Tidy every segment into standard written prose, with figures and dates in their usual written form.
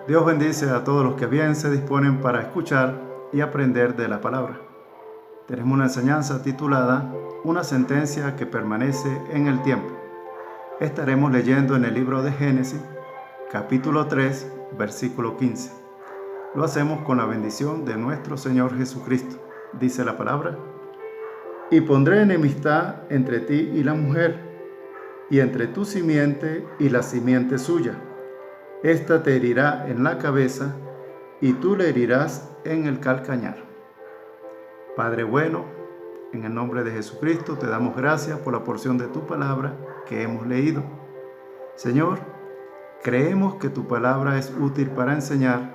Dios bendice a todos los que bien se disponen para escuchar y aprender de la palabra. Tenemos una enseñanza titulada Una sentencia que permanece en el tiempo. Estaremos leyendo en el libro de Génesis, capítulo 3, versículo 15. Lo hacemos con la bendición de nuestro Señor Jesucristo. Dice la palabra: Y pondré enemistad entre ti y la mujer, y entre tu simiente y la simiente suya. Esta te herirá en la cabeza, y tú le herirás en el calcañar. Padre bueno, en el nombre de Jesucristo te damos gracias por la porción de tu palabra que hemos leído. Señor, creemos que tu palabra es útil para enseñar,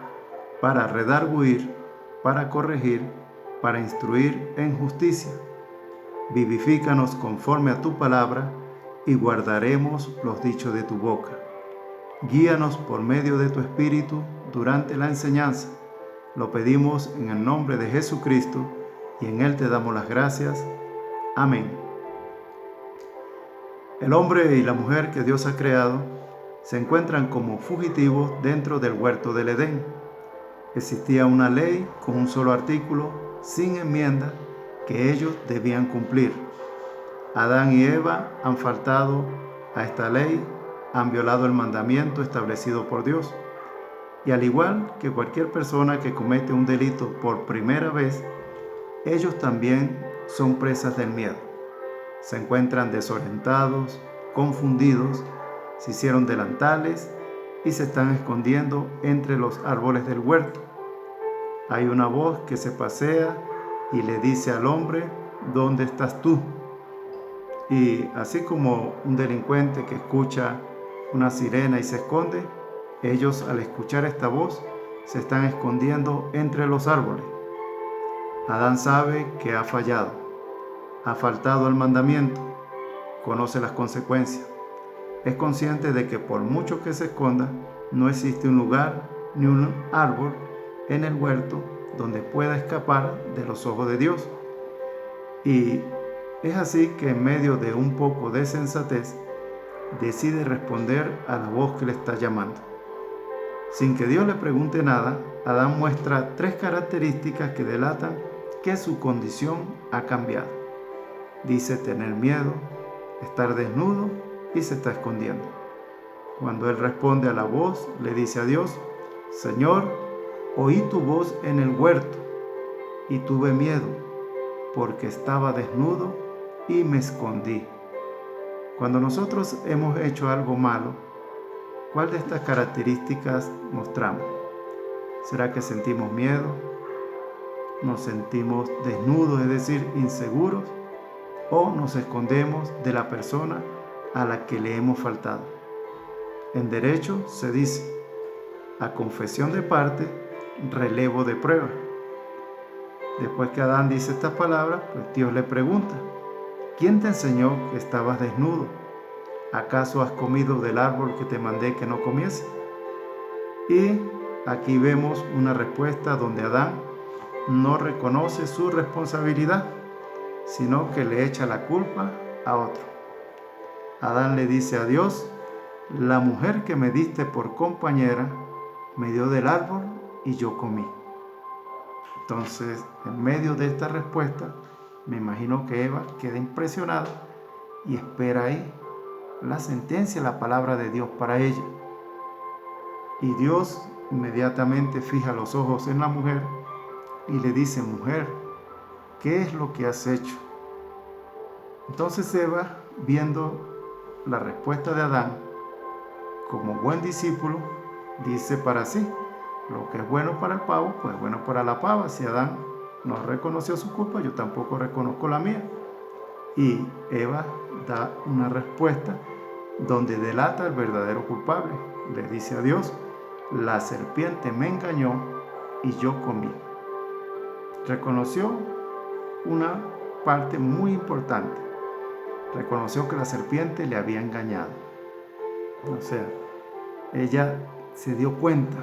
para redarguir, para corregir, para instruir en justicia. Vivifícanos conforme a tu palabra y guardaremos los dichos de tu boca. Guíanos por medio de tu Espíritu durante la enseñanza. Lo pedimos en el nombre de Jesucristo y en Él te damos las gracias. Amén. El hombre y la mujer que Dios ha creado se encuentran como fugitivos dentro del huerto del Edén. Existía una ley con un solo artículo, sin enmienda, que ellos debían cumplir. Adán y Eva han faltado a esta ley, han violado el mandamiento establecido por Dios. Y al igual que cualquier persona que comete un delito por primera vez, ellos también son presas del miedo. Se encuentran desorientados, confundidos, se hicieron delantales y se están escondiendo entre los árboles del huerto. Hay una voz que se pasea y le dice al hombre: ¿dónde estás tú? Y así como un delincuente que escucha una sirena y se esconde, ellos al escuchar esta voz se están escondiendo entre los árboles. Adán sabe que ha fallado, ha faltado al mandamiento, conoce las consecuencias, es consciente de que por mucho que se esconda, no existe un lugar ni un árbol en el huerto donde pueda escapar de los ojos de Dios. Y es así que en medio de un poco de sensatez, decide responder a la voz que le está llamando. Sin que Dios le pregunte nada, Adán muestra 3 características que delatan que su condición ha cambiado. Dice tener miedo, estar desnudo y se está escondiendo. Cuando él responde a la voz, le dice a Dios: Señor, oí tu voz en el huerto y tuve miedo, porque estaba desnudo y me escondí. Cuando nosotros hemos hecho algo malo, ¿cuál de estas características mostramos? ¿Será que sentimos miedo? ¿Nos sentimos desnudos, es decir, inseguros? ¿O nos escondemos de la persona a la que le hemos faltado? En derecho se dice: a confesión de parte, relevo de prueba. Después que Adán dice estas palabras, pues Dios le pregunta: ¿quién te enseñó que estabas desnudo? ¿Acaso has comido del árbol que te mandé que no comiese? Y aquí vemos una respuesta donde Adán no reconoce su responsabilidad, sino que le echa la culpa a otro. Adán le dice a Dios: la mujer que me diste por compañera me dio del árbol y yo comí. Entonces, en medio de esta respuesta, me imagino que Eva queda impresionada y espera ahí la sentencia, la palabra de Dios para ella. Y Dios inmediatamente fija los ojos en la mujer y le dice: mujer, ¿qué es lo que has hecho? Entonces Eva, viendo la respuesta de Adán, como buen discípulo, dice para sí: lo que es bueno para el pavo, pues es bueno para la pava. Si Adán no reconoció su culpa, yo tampoco reconozco la mía. Y Eva da una respuesta donde delata al verdadero culpable. Le dice a Dios: la serpiente me engañó y yo comí. Reconoció una parte muy importante. Reconoció que la serpiente le había engañado. O sea, ella se dio cuenta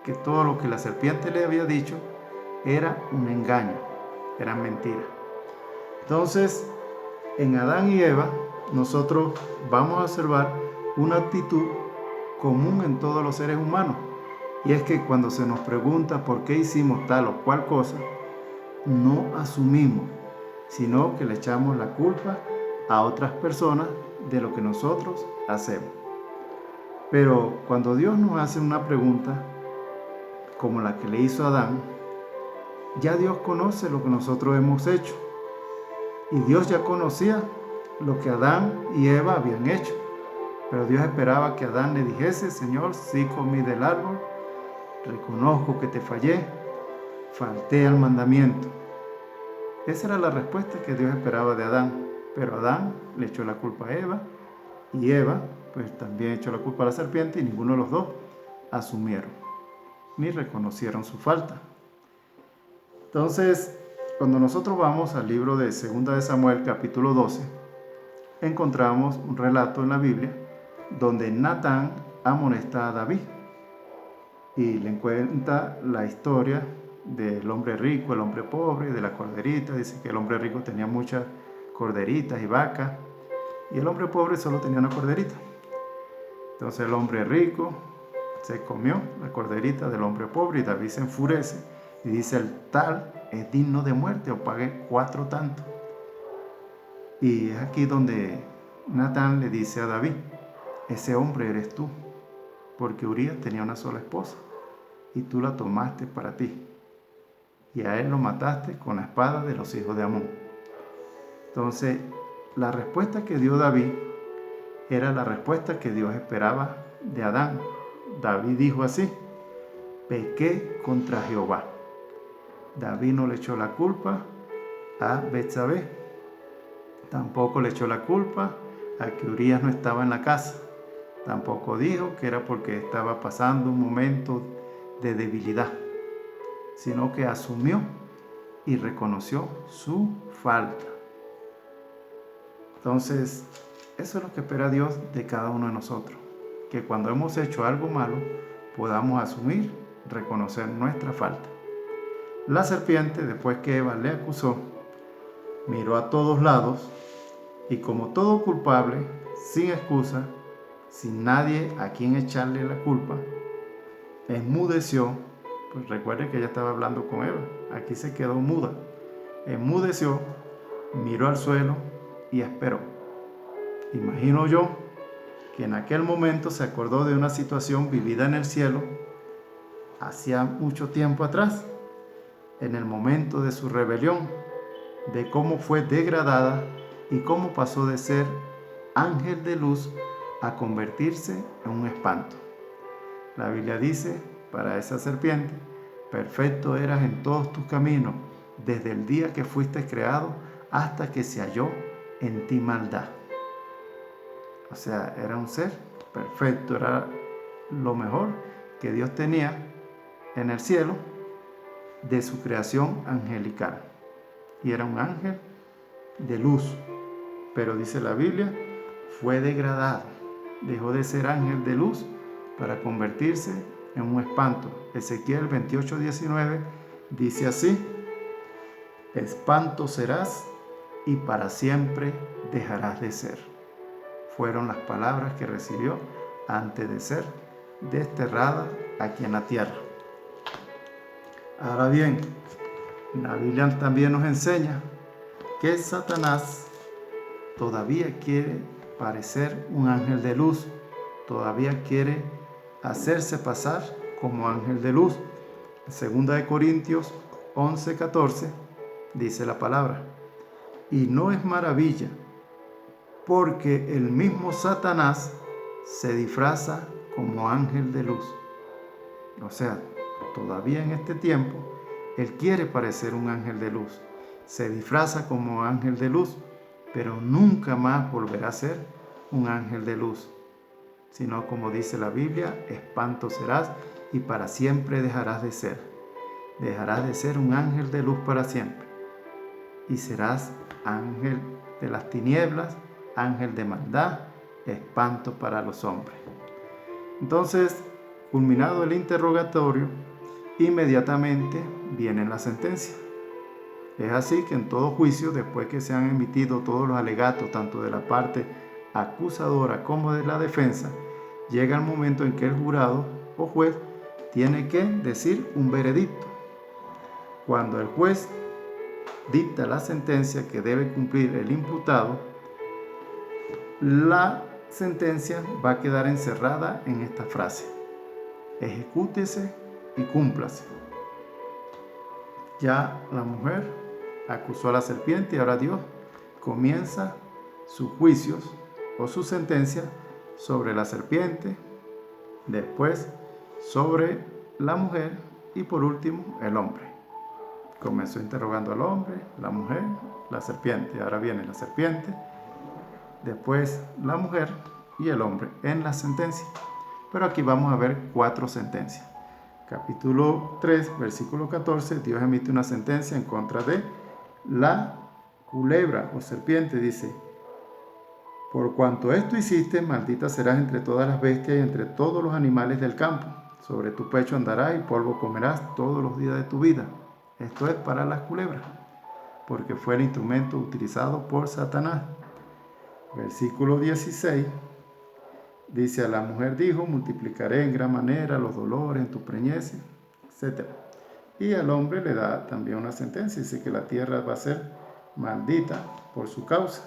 que todo lo que la serpiente le había dicho era un engaño, era mentira. Entonces, en Adán y Eva, nosotros vamos a observar una actitud común en todos los seres humanos. Y es que cuando se nos pregunta por qué hicimos tal o cual cosa, no asumimos, sino que le echamos la culpa a otras personas de lo que nosotros hacemos. Pero cuando Dios nos hace una pregunta como la que le hizo a Adán, ya Dios conoce lo que nosotros hemos hecho. Y Dios ya conocía lo que Adán y Eva habían hecho. Pero Dios esperaba que Adán le dijese: Señor, sí comí del árbol, reconozco que te fallé, falté al mandamiento. Esa era la respuesta que Dios esperaba de Adán. Pero Adán le echó la culpa a Eva, y Eva pues también echó la culpa a la serpiente, y ninguno de los dos asumieron ni reconocieron su falta. Entonces, cuando nosotros vamos al libro de 2 de Samuel, capítulo 12, encontramos un relato en la Biblia donde Natán amonesta a David y le cuenta la historia del hombre rico, el hombre pobre, de la corderita. Dice que el hombre rico tenía muchas corderitas y vacas, y el hombre pobre solo tenía una corderita. Entonces el hombre rico se comió la corderita del hombre pobre, y David se enfurece y dice: el tal es digno de muerte, o pague 4 tantos. Y es aquí donde Natán le dice a David: ese hombre eres tú, porque Urías tenía una sola esposa, y tú la tomaste para ti, y a él lo mataste con la espada de los hijos de Amón. Entonces, la respuesta que dio David era la respuesta que Dios esperaba de Adán. David dijo así: pequé contra Jehová. David no le echó la culpa a Betsabé, tampoco le echó la culpa a que Urías no estaba en la casa, tampoco dijo que era porque estaba pasando un momento de debilidad, sino que asumió y reconoció su falta. Entonces, eso es lo que espera Dios de cada uno de nosotros, que cuando hemos hecho algo malo, podamos asumir, reconocer nuestra falta. La serpiente, después que Eva le acusó, miró a todos lados y, como todo culpable, sin excusa, sin nadie a quien echarle la culpa, enmudeció. Pues recuerden que ella estaba hablando con Eva, aquí se quedó muda. Enmudeció, miró al suelo y esperó. Imagino yo que en aquel momento se acordó de una situación vivida en el cielo hacía mucho tiempo atrás, en el momento de su rebelión, de cómo fue degradada y cómo pasó de ser ángel de luz a convertirse en un espanto. La Biblia dice para esa serpiente: perfecto eras en todos tus caminos, desde el día que fuiste creado hasta que se halló en ti maldad. O sea, era un ser perfecto, era lo mejor que Dios tenía en el cielo de su creación angelical. Y era un ángel de luz. Pero dice la Biblia, fue degradado, dejó de ser ángel de luz para convertirse en un espanto. Ezequiel 28:19 dice así: espanto serás y para siempre dejarás de ser. Fueron las palabras que recibió antes de ser desterrada aquí en la tierra. Ahora bien, la Biblia también nos enseña que Satanás todavía quiere parecer un ángel de luz, todavía quiere hacerse pasar como ángel de luz. En 2 Corintios 11:14 dice la palabra: y no es maravilla, porque el mismo Satanás se disfraza como ángel de luz. O sea, todavía en este tiempo, él quiere parecer un ángel de luz, se disfraza como ángel de luz, pero nunca más volverá a ser un ángel de luz, sino, como dice la Biblia, espanto serás y para siempre dejarás de ser. Dejarás de ser un ángel de luz para siempre y serás ángel de las tinieblas, ángel de maldad, espanto para los hombres. Entonces, culminado el interrogatorio, inmediatamente viene la sentencia. Es así que en todo juicio, después que se han emitido todos los alegatos, tanto de la parte acusadora como de la defensa, llega el momento en que el jurado o juez tiene que decir un veredicto. Cuando el juez dicta la sentencia que debe cumplir el imputado, la sentencia va a quedar encerrada en esta frase: ejecútese y cúmplase. Ya la mujer acusó a la serpiente y ahora Dios comienza sus juicios o su sentencia sobre la serpiente, después sobre la mujer y por último el hombre. Comenzó interrogando al hombre, la mujer, la serpiente. Ahora viene la serpiente, después la mujer y el hombre en la sentencia. Pero aquí vamos a ver 4 sentencias. Capítulo 3, versículo 14, Dios emite una sentencia en contra de la culebra o serpiente. Dice: por cuanto esto hiciste, maldita serás entre todas las bestias y entre todos los animales del campo. Sobre tu pecho andarás y polvo comerás todos los días de tu vida. Esto es para las culebras, porque fue el instrumento utilizado por Satanás. Versículo 16 dice: a la mujer dijo: multiplicaré en gran manera los dolores en tu preñez, etc. Y al hombre le da también una sentencia, dice que la tierra va a ser maldita por su causa.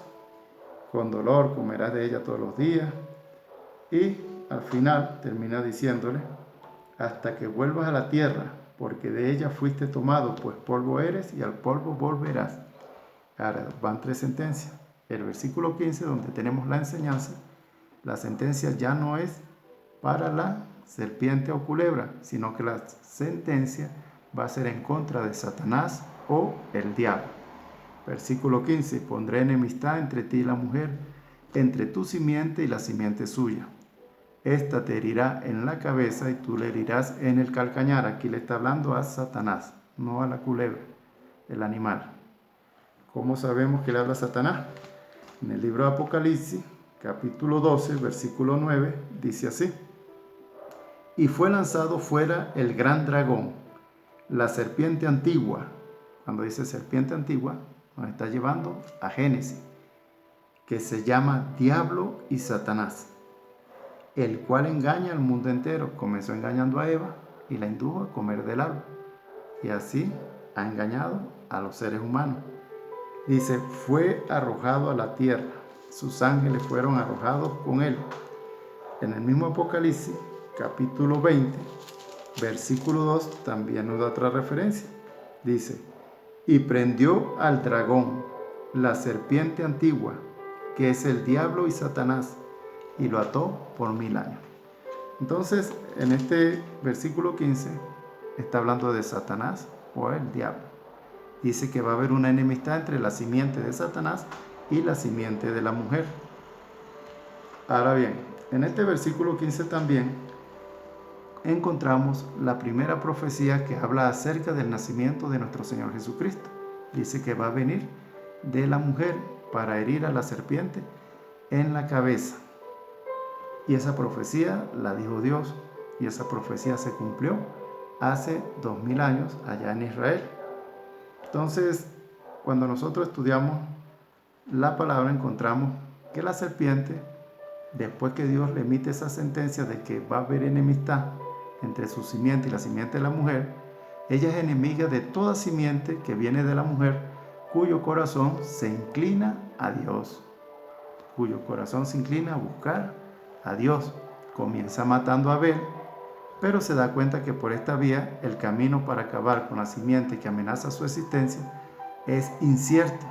Con dolor comerás de ella todos los días. Y al final termina diciéndole: hasta que vuelvas a la tierra, porque de ella fuiste tomado, pues polvo eres y al polvo volverás. Ahora van 3 sentencias. El versículo 15, donde tenemos la enseñanza, la sentencia ya no es para la serpiente o culebra, sino que la sentencia va a ser en contra de Satanás o el diablo. Versículo 15, pondré enemistad entre ti y la mujer, entre tu simiente y la simiente suya. Esta te herirá en la cabeza y tú le herirás en el calcañar. Aquí le está hablando a Satanás, no a la culebra, el animal. ¿Cómo sabemos que le habla a Satanás? En el libro de Apocalipsis, capítulo 12, versículo 9, dice así: y fue lanzado fuera el gran dragón, la serpiente antigua. Cuando dice serpiente antigua, nos está llevando a Génesis, que se llama Diablo y Satanás, el cual engaña al mundo entero. Comenzó engañando a Eva y la indujo a comer del árbol, y así ha engañado a los seres humanos. Dice: fue arrojado a la tierra, sus ángeles fueron arrojados con él. En el mismo Apocalipsis, capítulo 20, versículo 2, también nos da otra referencia. Dice: y prendió al dragón, la serpiente antigua, que es el diablo y Satanás, y lo ató por 1000 años. Entonces, en este versículo 15 está hablando de Satanás o el diablo. Dice que va a haber una enemistad entre la simiente de Satanás y la simiente de la mujer. Ahora bien, en este versículo 15 también encontramos la primera profecía que habla acerca del nacimiento de nuestro Señor Jesucristo. Dice que va a venir de la mujer para herir a la serpiente en la cabeza. Y esa profecía la dijo Dios, y esa profecía se cumplió hace 2000 años allá en Israel. Entonces, cuando nosotros estudiamos la palabra, encontramos que la serpiente, después que Dios le emite esa sentencia de que va a haber enemistad entre su simiente y la simiente de la mujer, ella es enemiga de toda simiente que viene de la mujer, cuyo corazón se inclina a Dios, cuyo corazón se inclina a buscar a Dios. Comienza matando a Abel, pero se da cuenta que por esta vía el camino para acabar con la simiente que amenaza su existencia es incierto,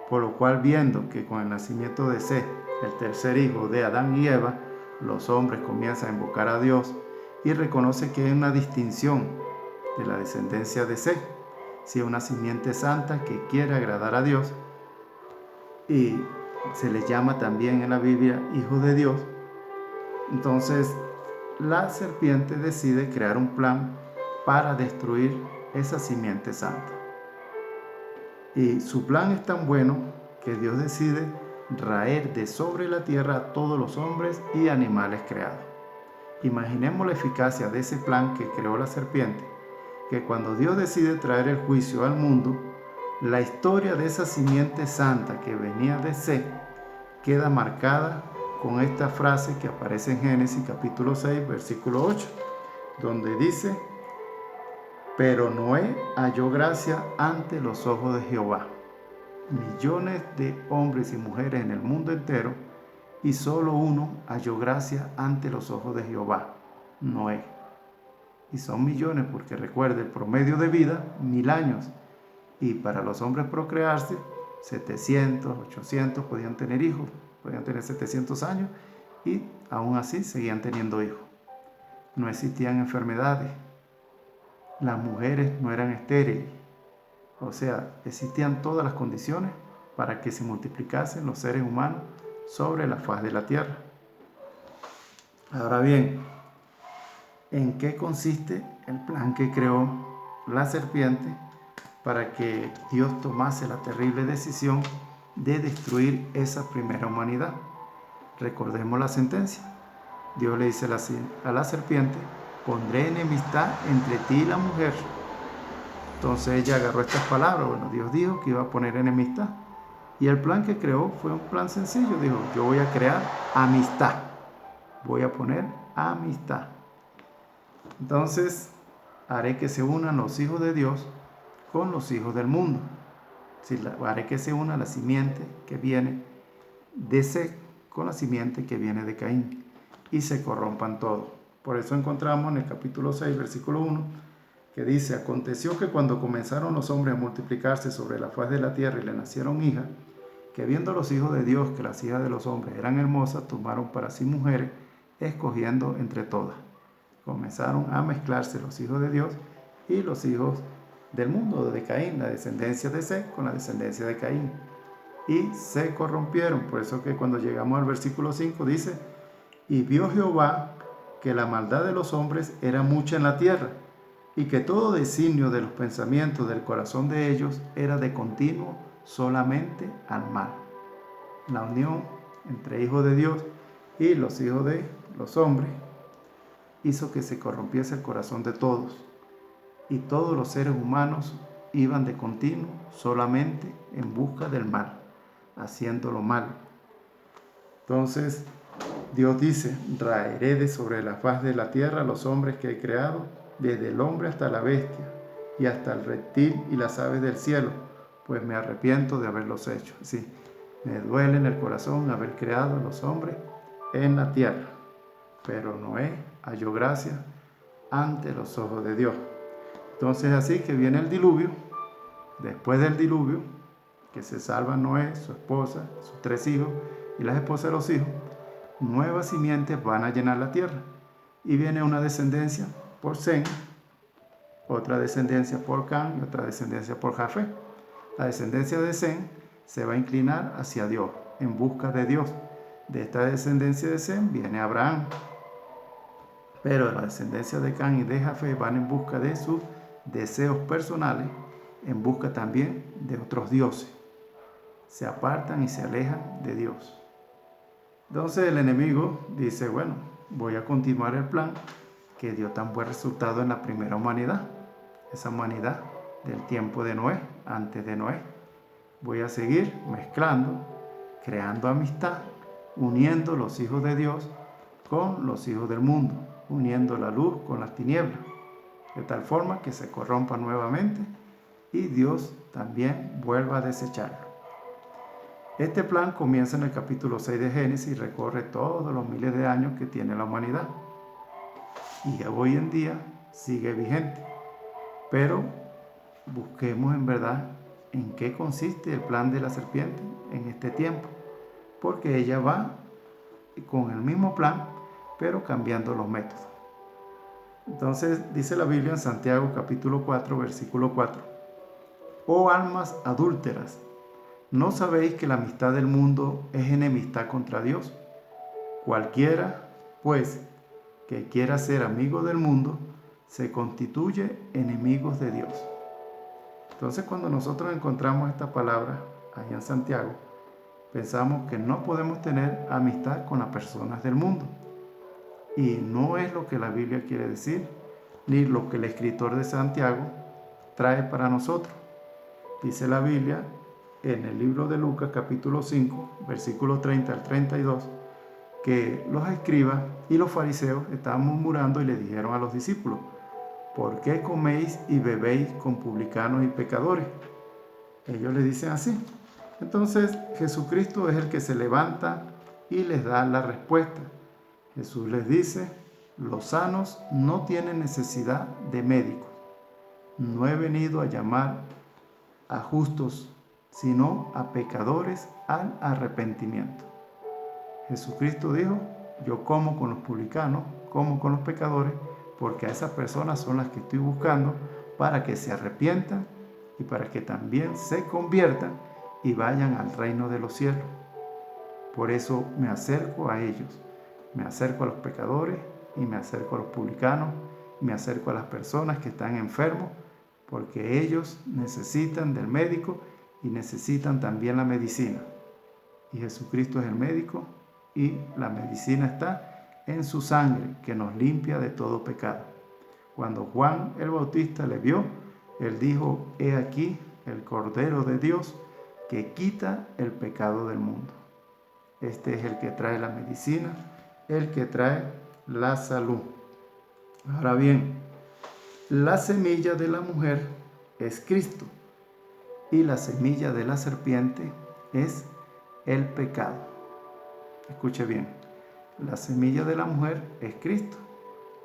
por lo cual, viendo que con el nacimiento de Seth, el tercer hijo de Adán y Eva, los hombres comienzan a invocar a Dios y reconoce que hay una distinción de la descendencia de Seth, si es una simiente santa que quiere agradar a Dios, y se le llama también en la Biblia hijo de Dios. Entonces la serpiente decide crear un plan para destruir esa simiente santa. Y su plan es tan bueno que Dios decide raer de sobre la tierra a todos los hombres y animales creados. Imaginemos la eficacia de ese plan que creó la serpiente, que cuando Dios decide traer el juicio al mundo, la historia de esa simiente santa que venía de Seth queda marcada con esta frase que aparece en Génesis capítulo 6, versículo 8. donde dice: pero Noé halló gracia ante los ojos de Jehová. Millones de hombres y mujeres en el mundo entero, y solo uno halló gracia ante los ojos de Jehová, Noé. Y son millones porque recuerde, el promedio de vida, 1000 años. Y para los hombres procrearse, 700, 800 podían tener hijos, podían tener 700 años y aún así seguían teniendo hijos. No existían enfermedades, las mujeres no eran estériles, o sea, existían todas las condiciones para que se multiplicasen los seres humanos sobre la faz de la tierra. Ahora bien, ¿en qué consiste el plan que creó la serpiente para que Dios tomase la terrible decisión de destruir esa primera humanidad? Recordemos la sentencia. Dios le dice a la serpiente: pondré enemistad entre ti y la mujer. Entonces ella agarró estas palabras. Bueno, Dios dijo que iba a poner enemistad. Y el plan que creó fue un plan sencillo. Dijo: yo voy a crear amistad. Voy a poner amistad. Entonces haré que se unan los hijos de Dios con los hijos del mundo. Haré que se una la simiente que viene de Set con la simiente que viene de Caín, y se corrompan todos. Por eso encontramos en el capítulo 6, versículo 1, que dice: aconteció que cuando comenzaron los hombres a multiplicarse sobre la faz de la tierra y le nacieron hijas, que viendo los hijos de Dios que las hijas de los hombres eran hermosas, tomaron para sí mujeres, escogiendo entre todas. Comenzaron a mezclarse los hijos de Dios y los hijos del mundo de Caín, la descendencia de Set con la descendencia de Caín, y se corrompieron. Por eso que cuando llegamos al versículo 5 dice: y vio Jehová que la maldad de los hombres era mucha en la tierra, y que todo designio de los pensamientos del corazón de ellos era de continuo solamente al mal. La unión entre hijos de Dios y los hijos de los hombres hizo que se corrompiese el corazón de todos, y todos los seres humanos iban de continuo solamente en busca del mal, haciendo lo malo. Entonces Dios dice: raeré de sobre la faz de la tierra los hombres que he creado, desde el hombre hasta la bestia, y hasta el reptil y las aves del cielo, pues me arrepiento de haberlos hecho. Sí, me duele en el corazón haber creado a los hombres en la tierra, pero Noé halló gracia ante los ojos de Dios. Entonces así que viene el diluvio. Después del diluvio, que se salvan Noé, su esposa, sus 3 hijos y las esposas de los hijos, nuevas simientes van a llenar la tierra. Y viene una descendencia por Sem, otra descendencia por Cam y otra descendencia por Jafet. La descendencia de Sem se va a inclinar hacia Dios, en busca de Dios. De esta descendencia de Sem viene Abraham. Pero la descendencia de Cam y de Jafet van en busca de sus deseos personales, en busca también de otros dioses. Se apartan y se alejan de Dios. Entonces el enemigo dice: bueno, voy a continuar el plan que dio tan buen resultado en la primera humanidad, esa humanidad del tiempo de Noé, antes de Noé. Voy a seguir mezclando, creando amistad, uniendo los hijos de Dios con los hijos del mundo, uniendo la luz con las tinieblas, de tal forma que se corrompa nuevamente y Dios también vuelva a desecharlo. Este plan comienza en el capítulo 6 de Génesis y recorre todos los miles de años que tiene la humanidad. Y hoy en día sigue vigente. Pero busquemos en verdad en qué consiste el plan de la serpiente en este tiempo. Porque ella va con el mismo plan, pero cambiando los métodos. Entonces dice la Biblia en Santiago capítulo 4, versículo 4: oh almas adúlteras, ¿no sabéis que la amistad del mundo es enemistad contra Dios? Cualquiera, pues, que quiera ser amigo del mundo, se constituye enemigos de Dios. Entonces, cuando nosotros encontramos esta palabra ahí en Santiago, pensamos que no podemos tener amistad con las personas del mundo. Y no es lo que la Biblia quiere decir, ni lo que el escritor de Santiago trae para nosotros. Dice la Biblia en el libro de Lucas capítulo 5, versículos 30 al 32, que los escribas y los fariseos estaban murmurando y le dijeron a los discípulos: ¿por qué coméis y bebéis con publicanos y pecadores? Ellos le dicen así. Entonces Jesucristo es el que se levanta y les da la respuesta. Jesús les dice: los sanos no tienen necesidad de médicos. No he venido a llamar a justos, sino a pecadores al arrepentimiento. Jesucristo dijo: yo como con los publicanos, como con los pecadores, porque a esas personas son las que estoy buscando para que se arrepientan y para que también se conviertan y vayan al reino de los cielos. Por eso me acerco a ellos, me acerco a los pecadores y me acerco a los publicanos, y me acerco a las personas que están enfermos, porque ellos necesitan del médico y necesitan también la medicina. Y Jesucristo es el médico y la medicina está en su sangre, que nos limpia de todo pecado. Cuando Juan el Bautista le vio, él dijo: he aquí el Cordero de Dios que quita el pecado del mundo. Este es el que trae la medicina, el que trae la salud. Ahora bien, la semilla de la mujer es Cristo y la semilla de la serpiente es el pecado. Escuche bien, la semilla de la mujer es Cristo.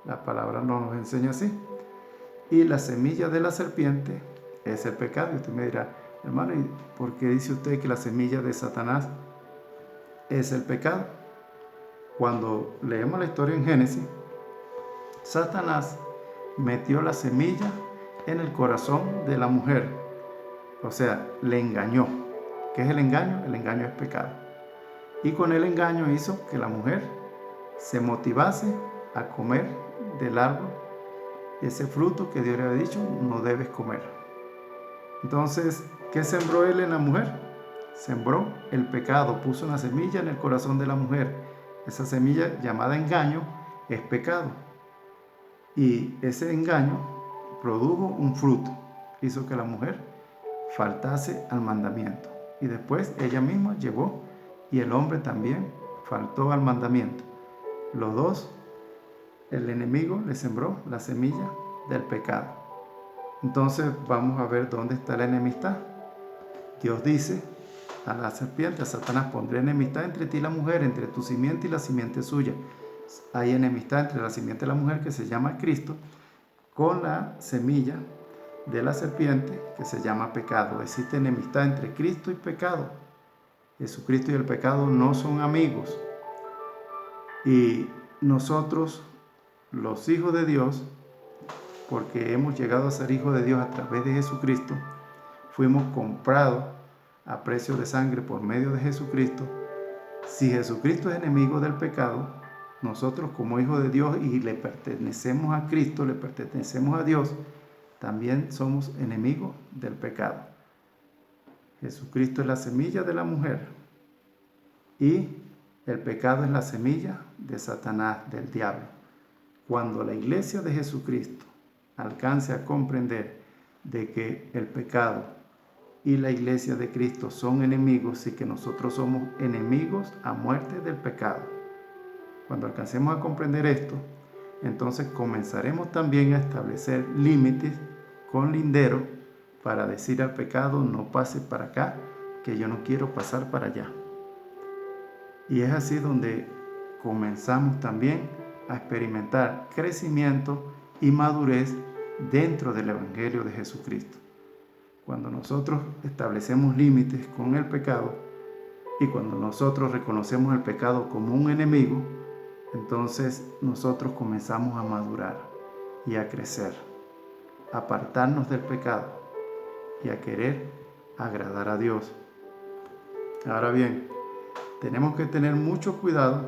La palabra nos enseña así. Y la semilla de la serpiente es el pecado. Y usted me dirá: hermano, ¿y por qué dice usted que la semilla de Satanás es el pecado? Cuando leemos la historia en Génesis, Satanás metió la semilla en el corazón de la mujer. O sea, le engañó. ¿Qué es el engaño? El engaño es pecado. Y con el engaño hizo que la mujer se motivase a comer del árbol, ese fruto que Dios le había dicho: no debes comer. Entonces, ¿qué sembró él en la mujer? Sembró el pecado, puso una semilla en el corazón de la mujer. Esa semilla, llamada engaño, es pecado. Y ese engaño produjo un fruto, hizo que la mujer faltase al mandamiento. Y después ella misma llegó y el hombre también faltó al mandamiento. Los dos, el enemigo le sembró la semilla del pecado. Entonces vamos a ver dónde está la enemistad. Dios dice a la serpiente, a Satanás: pondré enemistad entre ti y la mujer, entre tu simiente y la simiente suya. Hay enemistad entre la simiente de la mujer, que se llama Cristo, con la semilla de la serpiente, que se llama pecado. Existe enemistad entre Cristo y pecado. Jesucristo y el pecado no son amigos. Y nosotros, los hijos de Dios, porque hemos llegado a ser hijos de Dios a través de Jesucristo, fuimos comprados a precio de sangre por medio de Jesucristo. Si Jesucristo es enemigo del pecado, nosotros como hijos de Dios y le pertenecemos a Cristo, le pertenecemos a Dios, también somos enemigos del pecado. Jesucristo es la semilla de la mujer y el pecado es la semilla de Satanás, del diablo. Cuando la iglesia de Jesucristo alcance a comprender de que el pecado y la iglesia de Cristo son enemigos y que nosotros somos enemigos a muerte del pecado, cuando alcancemos a comprender esto, entonces comenzaremos también a establecer límites con lindero para decir al pecado: no pase para acá, que yo no quiero pasar para allá. Y es así donde comenzamos también a experimentar crecimiento y madurez dentro del Evangelio de Jesucristo. Cuando nosotros establecemos límites con el pecado y cuando nosotros reconocemos el pecado como un enemigo, entonces nosotros comenzamos a madurar y a crecer, a apartarnos del pecado y a querer agradar a Dios. Ahora bien, tenemos que tener mucho cuidado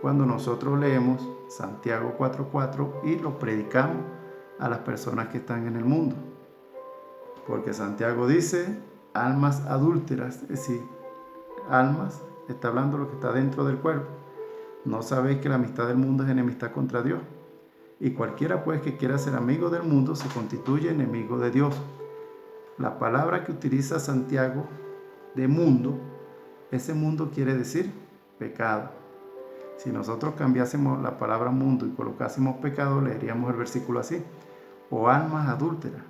cuando nosotros leemos Santiago 4:4 y lo predicamos a las personas que están en el mundo. Porque Santiago dice: almas adúlteras, es decir, almas, está hablando de lo que está dentro del cuerpo. ¿No sabéis que la amistad del mundo es enemistad contra Dios? Y cualquiera pues que quiera ser amigo del mundo se constituye enemigo de Dios. La palabra que utiliza Santiago de mundo, ese mundo quiere decir pecado. Si nosotros cambiásemos la palabra mundo y colocásemos pecado, leeríamos el versículo así: o almas adúlteras,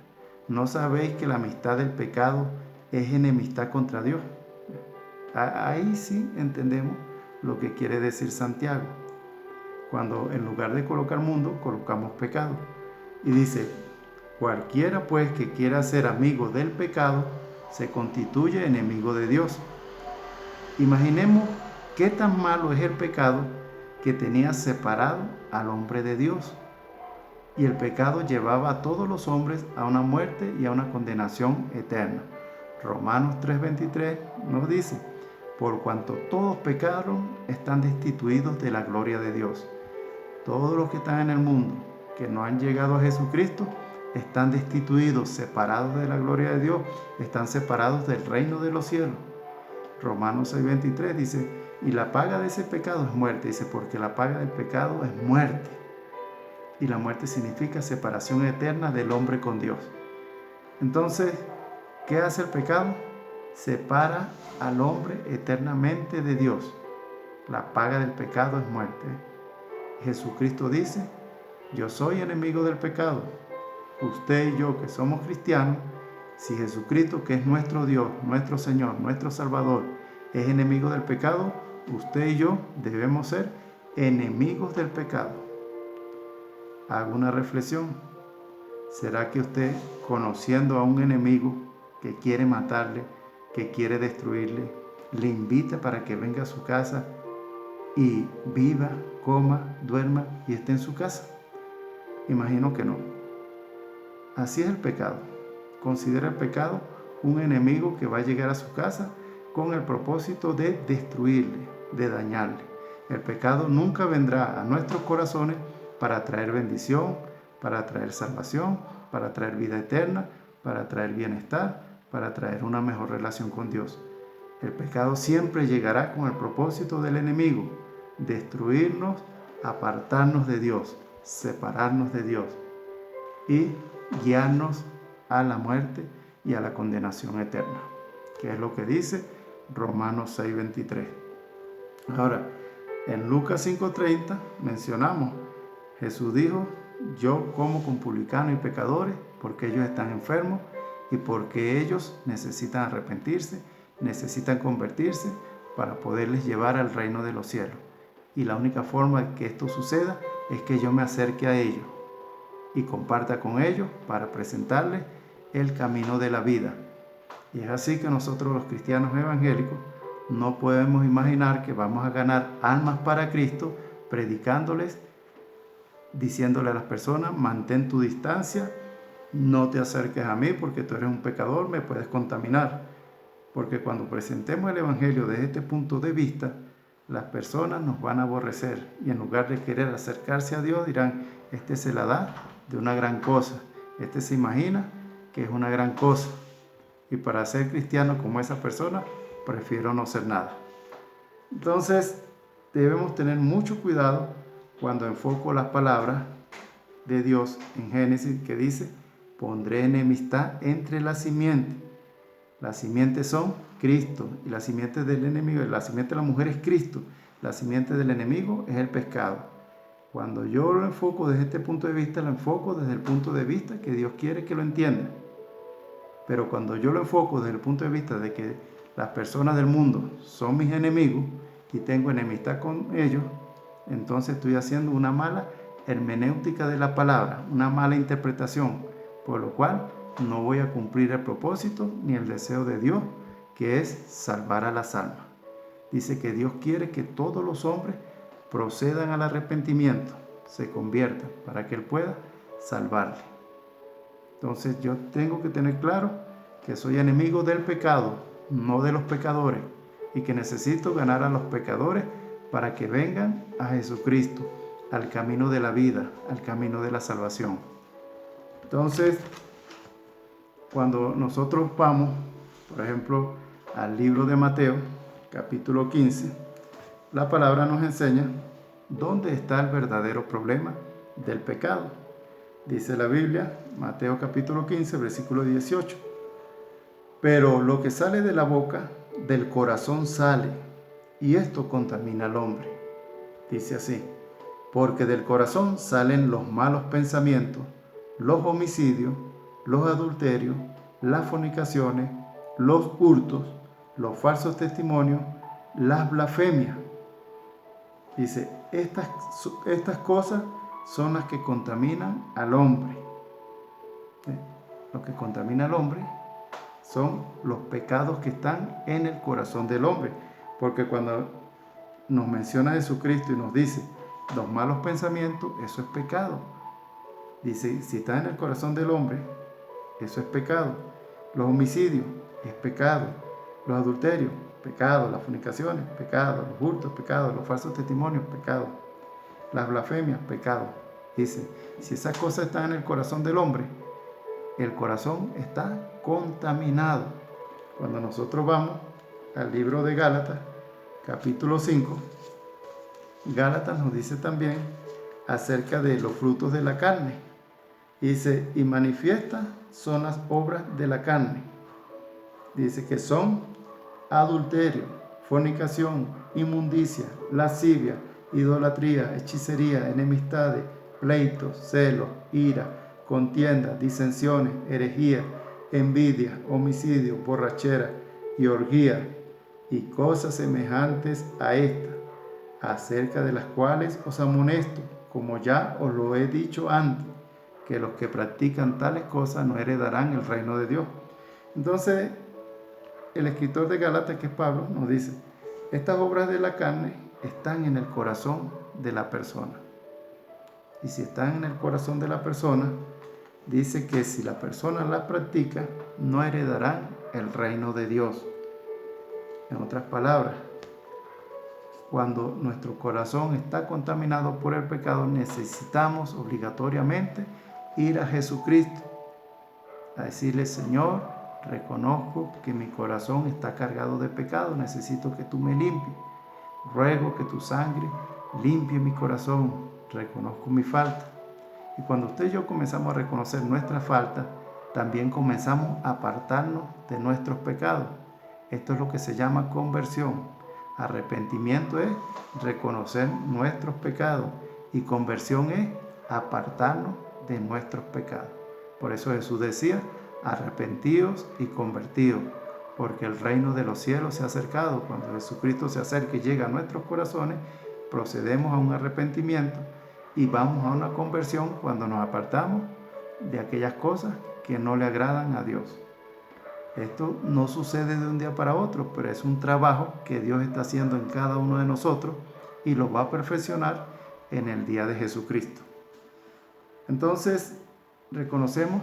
¿no sabéis que la amistad del pecado es enemistad contra Dios? Ahí sí entendemos lo que quiere decir Santiago, cuando en lugar de colocar mundo, colocamos pecado. Y dice: cualquiera pues que quiera ser amigo del pecado, se constituye enemigo de Dios. Imaginemos qué tan malo es el pecado que tenía separado al hombre de Dios. Y el pecado llevaba a todos los hombres a una muerte y a una condenación eterna. Romanos 3:23 nos dice: por cuanto todos pecaron, están destituidos de la gloria de Dios. Todos los que están en el mundo, que no han llegado a Jesucristo, están destituidos, separados de la gloria de Dios, están separados del reino de los cielos. Romanos 6:23 dice: y la paga de ese pecado es muerte. Dice: porque la paga del pecado es muerte. Y la muerte significa separación eterna del hombre con Dios. Entonces, ¿qué hace el pecado? Separa al hombre eternamente de Dios. La paga del pecado es muerte. Jesucristo dice: yo soy enemigo del pecado. Usted y yo, que somos cristianos, si Jesucristo, que es nuestro Dios, nuestro Señor, nuestro Salvador, es enemigo del pecado, usted y yo debemos ser enemigos del pecado. Hago una reflexión. ¿Será que usted, conociendo a un enemigo que quiere matarle, que quiere destruirle, le invita para que venga a su casa y viva, coma, duerma y esté en su casa? Imagino que no. Así es el pecado. Considera el pecado un enemigo que va a llegar a su casa con el propósito de destruirle, de dañarle. El pecado nunca vendrá a nuestros corazones para traer bendición, para traer salvación, para traer vida eterna, para traer bienestar, para traer una mejor relación con Dios. El pecado siempre llegará con el propósito del enemigo: destruirnos, apartarnos de Dios, separarnos de Dios y guiarnos a la muerte y a la condenación eterna, que es lo que dice Romanos 6:23. Ahora, en Lucas 5:30 mencionamos: Jesús dijo: yo como con publicanos y pecadores, porque ellos están enfermos y porque ellos necesitan arrepentirse, necesitan convertirse para poderles llevar al reino de los cielos. Y la única forma de que esto suceda es que yo me acerque a ellos y comparta con ellos para presentarles el camino de la vida. Y es así que nosotros, los cristianos evangélicos, no podemos imaginar que vamos a ganar almas para Cristo predicándoles, diciéndole a las personas: mantén tu distancia, no te acerques a mí porque tú eres un pecador, me puedes contaminar. Porque cuando presentemos el evangelio desde este punto de vista, las personas nos van a aborrecer y en lugar de querer acercarse a Dios dirán: este se la da de una gran cosa, este se imagina que es una gran cosa, y para ser cristiano como esa persona prefiero no ser nada. Entonces debemos tener mucho cuidado cuando enfoco las palabras de Dios en Génesis, que dice: pondré enemistad entre las simientes. Las simientes son Cristo, y la simiente del enemigo, la simiente de la mujer es Cristo, la simiente del enemigo es el pecado. Cuando yo lo enfoco desde este punto de vista, lo enfoco desde el punto de vista que Dios quiere que lo entienda. Pero cuando yo lo enfoco desde el punto de vista de que las personas del mundo son mis enemigos y tengo enemistad con ellos, entonces estoy haciendo una mala hermenéutica de la palabra, una mala interpretación, por lo cual no voy a cumplir el propósito ni el deseo de Dios, que es salvar a las almas. Dice que Dios quiere que todos los hombres procedan al arrepentimiento, se conviertan, para que Él pueda salvarle. Entonces yo tengo que tener claro que soy enemigo del pecado, no de los pecadores, y que necesito ganar a los pecadores para que vengan a Jesucristo, al camino de la vida, al camino de la salvación. Entonces, cuando nosotros vamos, por ejemplo, al libro de Mateo, capítulo 15, la palabra nos enseña dónde está el verdadero problema del pecado. Dice la Biblia, Mateo capítulo 15, versículo 18: pero lo que sale de la boca, del corazón sale, y esto contamina al hombre. Dice así: porque del corazón salen los malos pensamientos, los homicidios, los adulterios, las fornicaciones, los hurtos, los falsos testimonios, las blasfemias. Dice, estas cosas son las que contaminan al hombre. Lo que contamina al hombre son los pecados que están en el corazón del hombre. Porque cuando nos menciona Jesucristo y nos dice los malos pensamientos, eso es pecado. Dice, si está en el corazón del hombre, eso es pecado. Los homicidios es pecado. Los adulterios, pecado. Las fornicaciones, pecado. Los hurtos, pecado. Los falsos testimonios, pecado. Las blasfemias, pecado. Dice, si esas cosas están en el corazón del hombre, el corazón está contaminado. Cuando nosotros vamos al libro de Gálatas, capítulo 5, Gálatas nos dice también acerca de los frutos de la carne. Dice, y manifiestas son las obras de la carne. Dice que son adulterio, fornicación, inmundicia, lascivia, idolatría, hechicería, enemistades, pleitos, celos, ira, contiendas, disensiones, herejía, envidia, homicidio, borrachera y orgía, y cosas semejantes a estas, acerca de las cuales os amonesto, como ya os lo he dicho antes, que los que practican tales cosas no heredarán el reino de Dios. Entonces, el escritor de Gálatas, que es Pablo, nos dice, estas obras de la carne están en el corazón de la persona. Y si están en el corazón de la persona, dice que si la persona las practica, no heredarán el reino de Dios. En otras palabras, cuando nuestro corazón está contaminado por el pecado, necesitamos obligatoriamente ir a Jesucristo a decirle, Señor, reconozco que mi corazón está cargado de pecado, necesito que tú me limpies. Ruego que tu sangre limpie mi corazón, reconozco mi falta. Y cuando usted y yo comenzamos a reconocer nuestra falta, también comenzamos a apartarnos de nuestros pecados. Esto es lo que se llama conversión. Arrepentimiento es reconocer nuestros pecados y conversión es apartarnos de nuestros pecados. Por eso Jesús decía, arrepentíos y convertíos, porque el reino de los cielos se ha acercado. Cuando Jesucristo se acerca y llega a nuestros corazones, procedemos a un arrepentimiento y vamos a una conversión cuando nos apartamos de aquellas cosas que no le agradan a Dios. Esto no sucede de un día para otro, pero es un trabajo que Dios está haciendo en cada uno de nosotros y lo va a perfeccionar en el día de Jesucristo. Entonces, reconocemos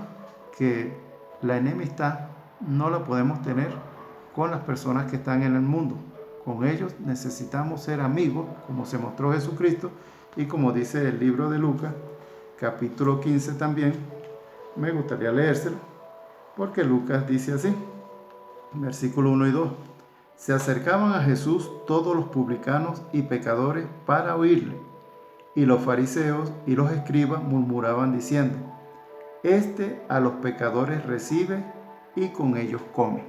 que la enemistad no la podemos tener con las personas que están en el mundo. Con ellos necesitamos ser amigos, como se mostró Jesucristo y como dice el libro de Lucas, capítulo 15 también. Me gustaría leérselo, porque Lucas dice así, versículo 1 y 2. Se acercaban a Jesús todos los publicanos y pecadores para oírle, y los fariseos y los escribas murmuraban diciendo, este a los pecadores recibe y con ellos come.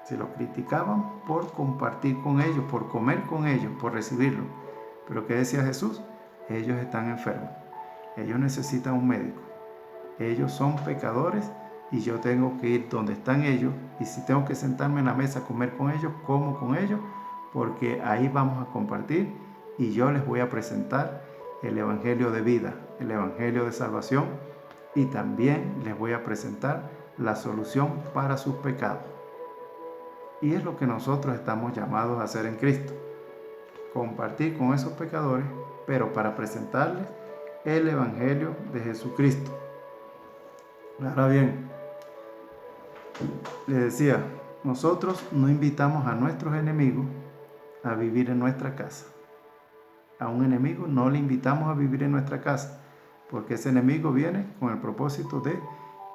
Se lo criticaban por compartir con ellos, por comer con ellos, por recibirlo. Pero ¿qué decía Jesús? Ellos están enfermos, ellos necesitan un médico, ellos son pecadores y yo tengo que ir donde están ellos, y si tengo que sentarme en la mesa a comer con ellos, como con ellos, porque ahí vamos a compartir y yo les voy a presentar el evangelio de vida, el evangelio de salvación, y también les voy a presentar la solución para sus pecados. Y es lo que nosotros estamos llamados a hacer en Cristo, compartir con esos pecadores, pero para presentarles el evangelio de Jesucristo. Ahora bien, les decía, nosotros no invitamos a nuestros enemigos a vivir en nuestra casa. A un enemigo no le invitamos a vivir en nuestra casa, porque ese enemigo viene con el propósito de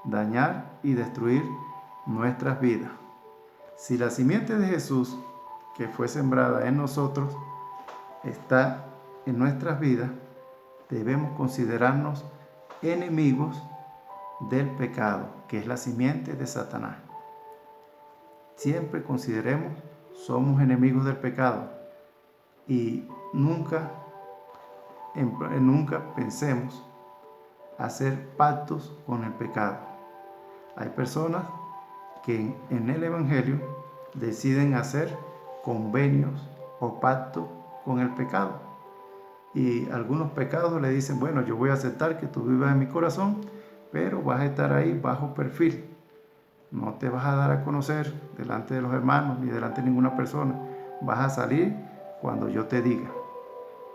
dañar y destruir nuestras vidas. Si la simiente de Jesús, que fue sembrada en nosotros, está en nuestras vidas, debemos considerarnos enemigos del pecado, que es la simiente de Satanás. Siempre consideremos, somos enemigos del pecado y nunca nunca pensemos hacer pactos con el pecado. Hay personas que en el Evangelio deciden hacer convenios o pactos con el pecado. Y algunos pecados le dicen, bueno, yo voy a aceptar que tú vivas en mi corazón, pero vas a estar ahí bajo perfil. No te vas a dar a conocer delante de los hermanos ni delante de ninguna persona. Vas a salir cuando yo te diga.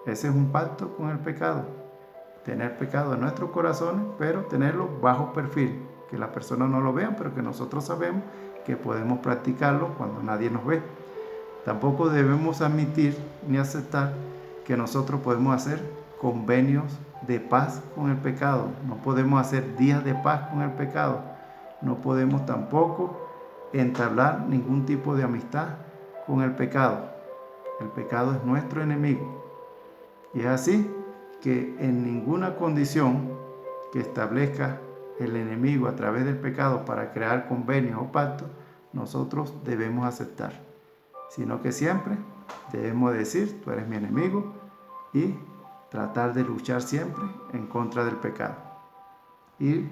Ese es un pacto con el pecado. Tener pecado en nuestros corazones, pero tenerlo bajo perfil. Que las personas no lo vean, pero que nosotros sabemos que podemos practicarlo cuando nadie nos ve. Tampoco debemos admitir ni aceptar que nosotros podemos hacer convenios de paz con el pecado. No podemos hacer días de paz con el pecado. No podemos tampoco entablar ningún tipo de amistad con el pecado. El pecado es nuestro enemigo. Y es así que en ninguna condición que establezca el enemigo a través del pecado para crear convenios o pactos, nosotros debemos aceptar. Sino que siempre debemos decir, tú eres mi enemigo, y tratar de luchar siempre en contra del pecado. Y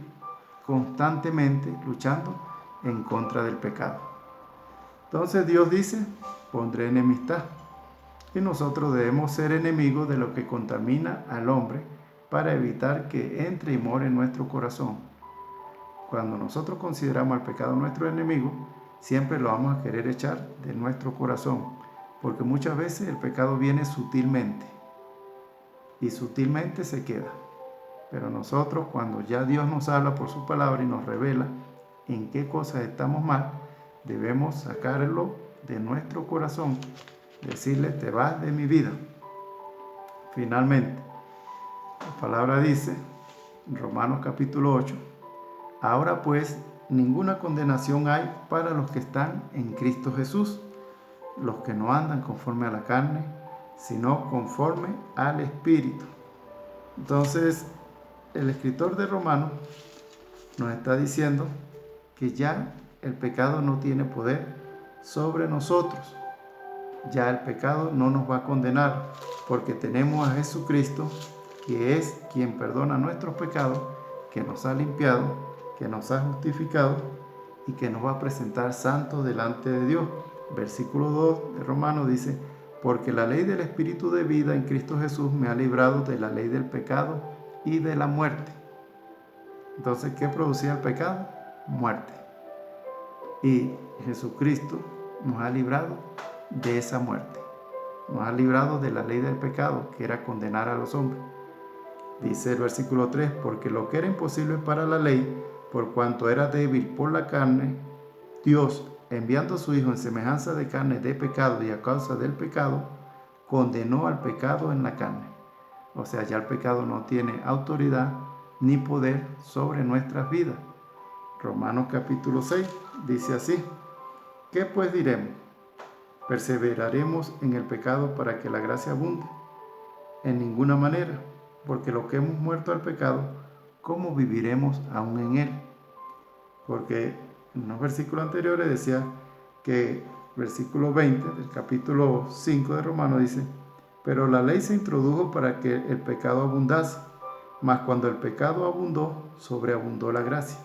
constantemente luchando en contra del pecado. Entonces Dios dice, pondré enemistad. Y nosotros debemos ser enemigos de lo que contamina al hombre para evitar que entre y more en nuestro corazón. Cuando nosotros consideramos al pecado nuestro enemigo, siempre lo vamos a querer echar de nuestro corazón, porque muchas veces el pecado viene sutilmente y sutilmente se queda. Pero nosotros, cuando ya Dios nos habla por su palabra y nos revela en qué cosas estamos mal, debemos sacarlo de nuestro corazón, decirle, te vas de mi vida. Finalmente, la palabra dice, en Romanos capítulo 8, ahora pues, ninguna condenación hay para los que están en Cristo Jesús, los que no andan conforme a la carne, sino conforme al Espíritu. Entonces, el escritor de Romanos nos está diciendo que ya el pecado no tiene poder sobre nosotros. Ya el pecado no nos va a condenar porque tenemos a Jesucristo, que es quien perdona nuestros pecados, que nos ha limpiado, que nos ha justificado y que nos va a presentar santos delante de Dios. Versículo 2 de Romanos dice, porque la ley del Espíritu de vida en Cristo Jesús me ha librado de la ley del pecado y de la muerte. Entonces, ¿qué producía el pecado? Muerte. Y Jesucristo nos ha librado de esa muerte. Nos ha librado de la ley del pecado, que era condenar a los hombres. Dice el versículo 3, porque lo que era imposible para la ley, por cuanto era débil por la carne, Dios, enviando a su Hijo en semejanza de carne de pecado y a causa del pecado, condenó al pecado en la carne. O sea, ya el pecado no tiene autoridad ni poder sobre nuestras vidas. Romanos capítulo 6 dice así, ¿qué pues diremos? ¿Perseveraremos en el pecado para que la gracia abunde? En ninguna manera, porque lo que hemos muerto al pecado, ¿cómo viviremos aún en él? Porque en los versículos anteriores decía que versículo 20 del capítulo 5 de Romanos dice, pero la ley se introdujo para que el pecado abundase, mas cuando el pecado abundó, sobreabundó la gracia.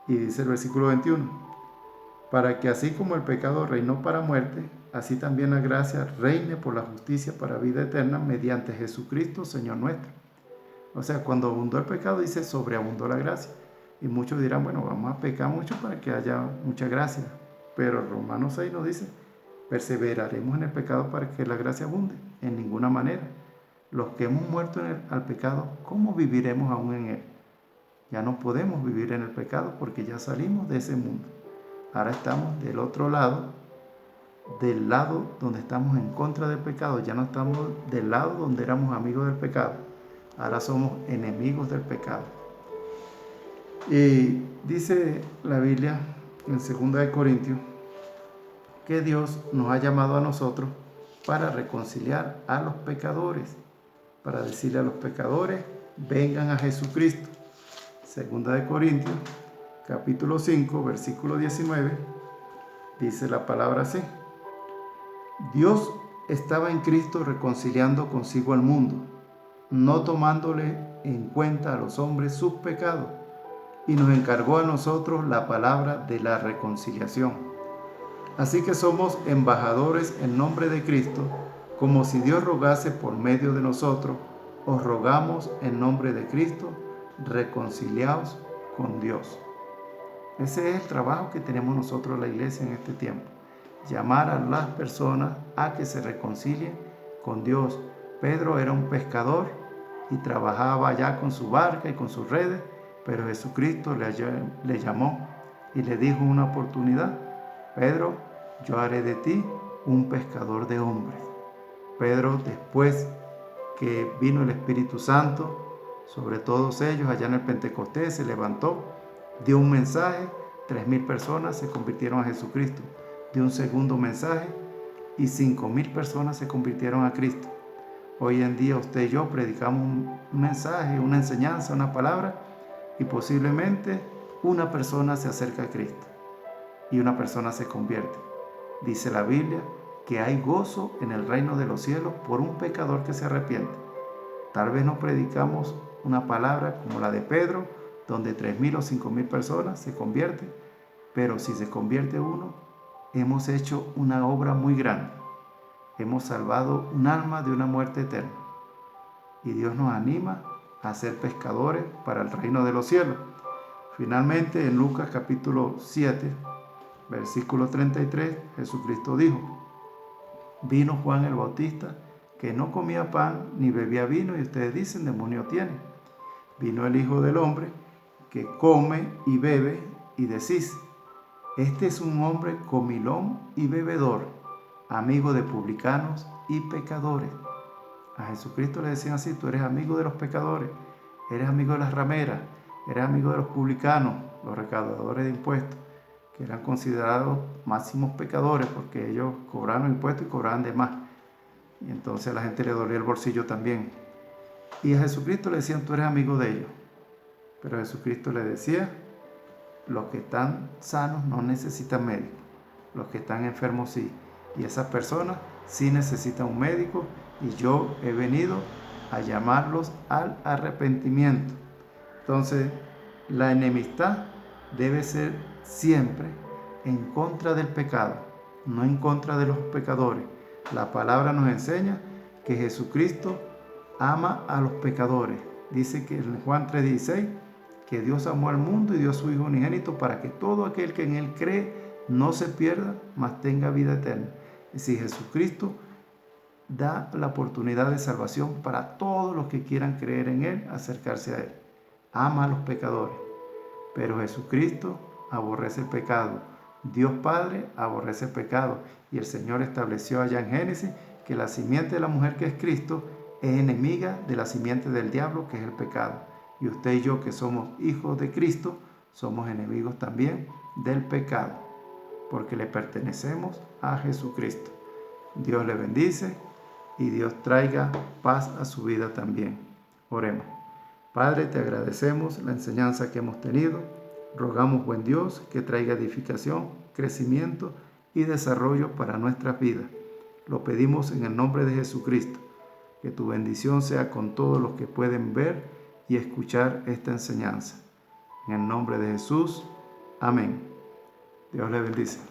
Y dice el versículo 21, para que así como el pecado reinó para muerte, así también la gracia reine por la justicia para vida eterna mediante Jesucristo, Señor nuestro. O sea, cuando abundó el pecado, dice, sobreabundó la gracia. Y muchos dirán, bueno, vamos a pecar mucho para que haya mucha gracia. Pero Romanos 6 nos dice, perseveraremos en el pecado para que la gracia abunde. En ninguna manera. Los que hemos muerto al pecado, ¿cómo viviremos aún en él? Ya no podemos vivir en el pecado porque ya salimos de ese mundo. Ahora estamos del otro lado, del lado donde estamos en contra del pecado. Ya no estamos del lado donde éramos amigos del pecado. Ahora somos enemigos del pecado. Y dice la Biblia en 2 Corintios que Dios nos ha llamado a nosotros para reconciliar a los pecadores, para decirle a los pecadores, vengan a Jesucristo. 2 Corintios capítulo 5, versículo 19, dice la palabra así, Dios estaba en Cristo reconciliando consigo al mundo, no tomándole en cuenta a los hombres sus pecados, y nos encargó a nosotros la palabra de la reconciliación. Así que somos embajadores en nombre de Cristo, como si Dios rogase por medio de nosotros. Os rogamos en nombre de Cristo, reconciliaos con Dios. Ese es el trabajo que tenemos nosotros la iglesia en este tiempo. Llamar a las personas a que se reconcilien con Dios. Pedro era un pescador y trabajaba allá con su barca y con sus redes, pero Jesucristo le llamó y le dijo una oportunidad: Pedro, yo haré de ti un pescador de hombres. Pedro, después que vino el Espíritu Santo sobre todos ellos allá en el Pentecostés, se levantó, dio un mensaje, 3,000 personas se convirtieron a Jesucristo. Dio un segundo mensaje y 5,000 personas se convirtieron a Cristo. Hoy en día usted y yo predicamos un mensaje, una enseñanza, una palabra, y posiblemente una persona se acerca a Cristo y una persona se convierte. Dice la Biblia que hay gozo en el reino de los cielos por un pecador que se arrepiente. Tal vez no predicamos una palabra como la de Pedro, donde 3,000 o 5,000 personas se convierten, pero si se convierte uno, hemos hecho una obra muy grande. Hemos salvado un alma de una muerte eterna. Y Dios nos anima a ser pescadores para el reino de los cielos. Finalmente, en Lucas capítulo 7, versículo 33, Jesucristo dijo: vino Juan el Bautista, que no comía pan ni bebía vino, y ustedes dicen, demonio tiene. Vino el Hijo del Hombre, que come y bebe, y decís, este es un hombre comilón y bebedor, amigo de publicanos y pecadores. A Jesucristo le decían así: tú eres amigo de los pecadores, eres amigo de las rameras, eres amigo de los publicanos, los recaudadores de impuestos, que eran considerados máximos pecadores porque ellos cobraban impuestos y cobraban de más. Y entonces a la gente le dolía el bolsillo también. Y a Jesucristo le decían: tú eres amigo de ellos. Pero Jesucristo le decía: los que están sanos no necesitan médico, los que están enfermos sí. Y esas personas sí necesitan un médico, y yo he venido a llamarlos al arrepentimiento. Entonces, la enemistad debe ser siempre en contra del pecado, no en contra de los pecadores. La palabra nos enseña que Jesucristo ama a los pecadores. Dice que en Juan 3:16, que Dios amó al mundo y dio a su Hijo unigénito para que todo aquel que en Él cree no se pierda, mas tenga vida eterna. Es decir, Jesucristo da la oportunidad de salvación para todos los que quieran creer en Él, acercarse a Él. Ama a los pecadores, pero Jesucristo aborrece el pecado. Dios Padre aborrece el pecado, y el Señor estableció allá en Génesis que la simiente de la mujer, que es Cristo, es enemiga de la simiente del diablo, que es el pecado. Y usted y yo, que somos hijos de Cristo, somos enemigos también del pecado, porque le pertenecemos a Jesucristo. Dios le bendice y Dios traiga paz a su vida también. Oremos. Padre, te agradecemos la enseñanza que hemos tenido. Rogamos, buen Dios, que traiga edificación, crecimiento y desarrollo para nuestras vidas. Lo pedimos en el nombre de Jesucristo. Que tu bendición sea con todos los que pueden ver y escuchar esta enseñanza. En el nombre de Jesús. Amén. Dios le bendice.